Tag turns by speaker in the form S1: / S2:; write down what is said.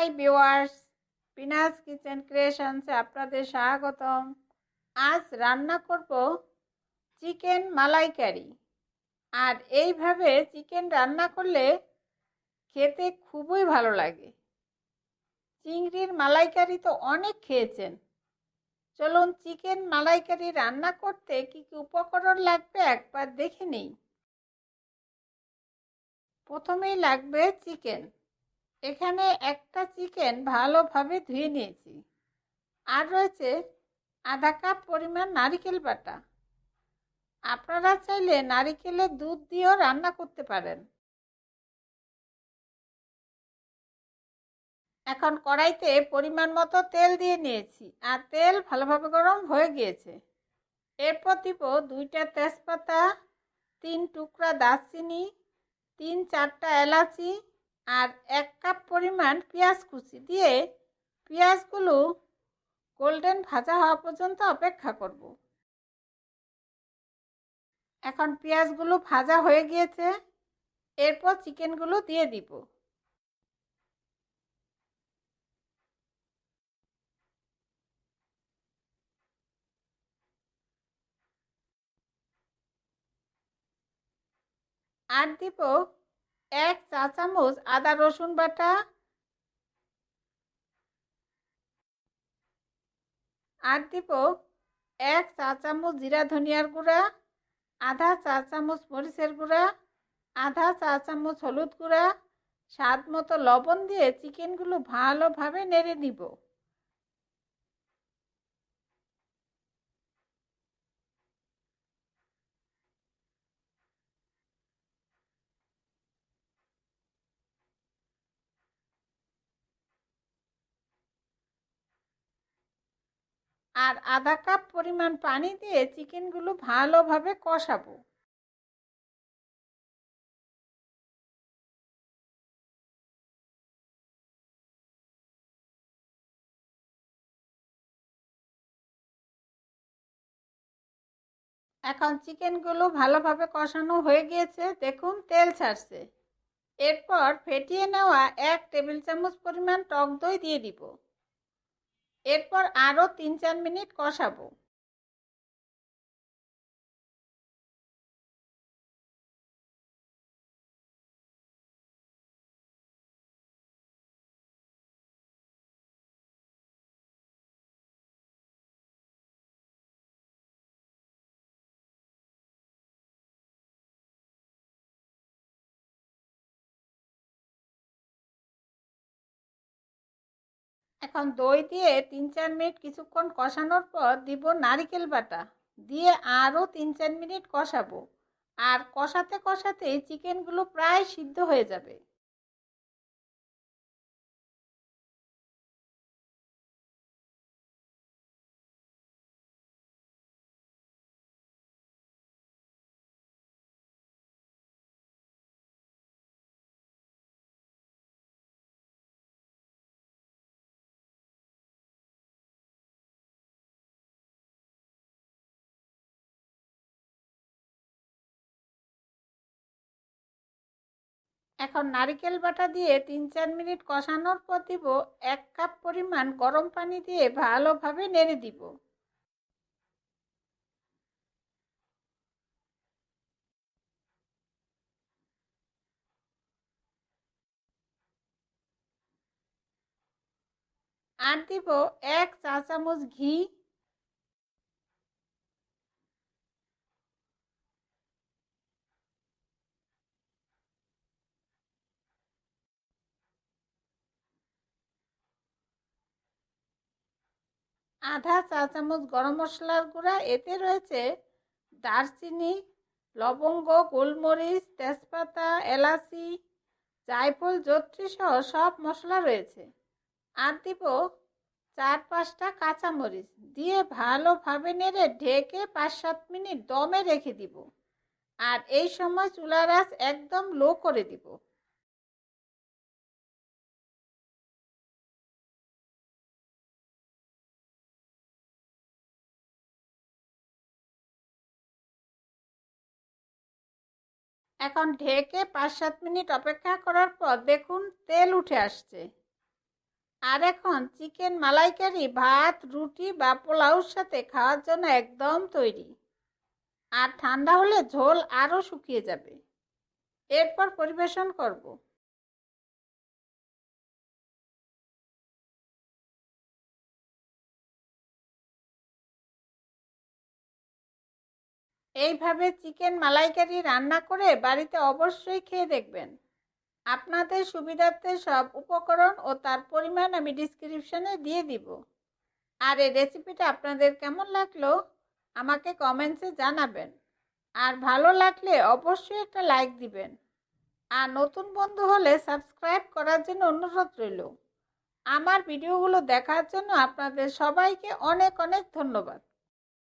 S1: Hi viewers, পিনাস kitchen ক্রিয়েশনসে আপনাদের স্বাগতম। আজ রান্না করব চিকেন মালাইকারি। আর এইভাবে চিকেন রান্না করলে খেতে খুবই ভালো লাগে। চিংড়ির মালাইকারি তো অনেক খেয়েছেন। চলুন চিকেন মালাইকারি রান্না করতে কি কি উপকরণ লাগবে একবার দেখে নিই। প্রথমেই লাগবে চিকেন। এখানে একটা চিকেন ভালোভাবে ধুয়ে নিয়েছি। আর রয়েছে আধা কাপ পরিমাণ নারিকেল বাটা। আপনারা চাইলে নারিকেলের দুধ দিয়েও রান্না করতে পারেন। এখন কড়াইতে পরিমাণ মতো তেল দিয়ে নিয়েছি আর তেল ভালোভাবে গরম হয়ে গিয়েছে। এরপর দিব 2টা তেজপাতা, 3 টুকরা দারচিনি, 3-4টা এলাচি আর 1 কাপ পরিমাণ পেঁয়াজ কুচি দিয়ে পেঁয়াজগুলো গোল্ডেন ভাজা হওয়া পর্যন্ত অপেক্ষা করব। এখন পেঁয়াজগুলো ভাজা হয়ে গিয়েছে। এরপর চিকেনগুলো দিয়ে দিব। আর দিব 1 চা চামচ আদা রসুন বাটা, আর দিব 1 চা চামচ জিরা ধনিয়ার গুঁড়া, আধা চা চামচ মরিচের গুঁড়া, আধা চা চামচ হলুদ গুঁড়া, স্বাদ মতো লবণ দিয়ে চিকেনগুলো ভালোভাবে নেড়ে নিব। আর আধা কাপ পরিমাণ পানি দিয়ে চিকেনগুলো ভালোভাবে কষাবো। এখন চিকেনগুলো ভালোভাবে কষানো হয়ে গিয়েছে, দেখুন তেল ছাড়ছে। এরপর ফেটিয়ে নেওয়া 1 টেবিল চামচ পরিমাণ টক দই দিয়ে দিব। এরপর আরও 3-4 মিনিট কষাবো। এখন দই দিয়ে 3-4 মিনিট কিছুক্ষণ কষানোর পর দিব নারিকেল বাটা, দিয়ে আরও 3-4 মিনিট কষাবো। আর কষাতে কষাতে চিকেনগুলো প্রায় সিদ্ধ হয়ে যাবে। এখন নারিকেল বাটা দিয়ে 3-4 মিনিট কষানোর পর দিব 1 কাপ পরিমাণ গরম পানি দিয়ে ভালোভাবে নেড়ে দিব। আর দিব 1 চা চামচ ঘি, আধা চা চামচ গরম মশলার গুঁড়া। এতে রয়েছে দারচিনি, লবঙ্গ, গোলমরিচ, তেজপাতা, এলাচি, জায়ফল, জয়িত্রী সহ সব মশলা রয়েছে। আর দিব 4-5টা কাঁচামরিচ দিয়ে ভালোভাবে নেড়ে ঢেকে 5-7 মিনিট দমে রেখে দিব। আর এই সময় চুলার আঁচ একদম লো করে দিব। এখন ঢেকে 5-7 মিনিট অপেক্ষা করার পর দেখুন তেল উঠে আসছে। আর এখন চিকেন মালাইকারি ভাত, রুটি বা পোলাওর সাথে খাওয়ার জন্য একদম তৈরি। আর ঠান্ডা হলে ঝোল আরও শুকিয়ে যাবে। এরপর পরিবেশন করব। এইভাবে চিকেন মালাইকারি রান্না করে বাড়িতে অবশ্যই খেয়ে দেখবেন। আপনাদের সুবিধার্থে সব উপকরণ ও তার পরিমাণ আমি ডিসক্রিপশনে দিয়ে দিব। আর এই রেসিপিটা আপনাদের কেমন লাগলো আমাকে কমেন্টসে জানাবেন। আর ভালো লাগলে অবশ্যই একটা লাইক দিবেন। আর নতুন বন্ধু হলে সাবস্ক্রাইব করার জন্য অনুরোধ রইল। আমার ভিডিওগুলো দেখার জন্য আপনাদের সবাইকে অনেক অনেক ধন্যবাদ।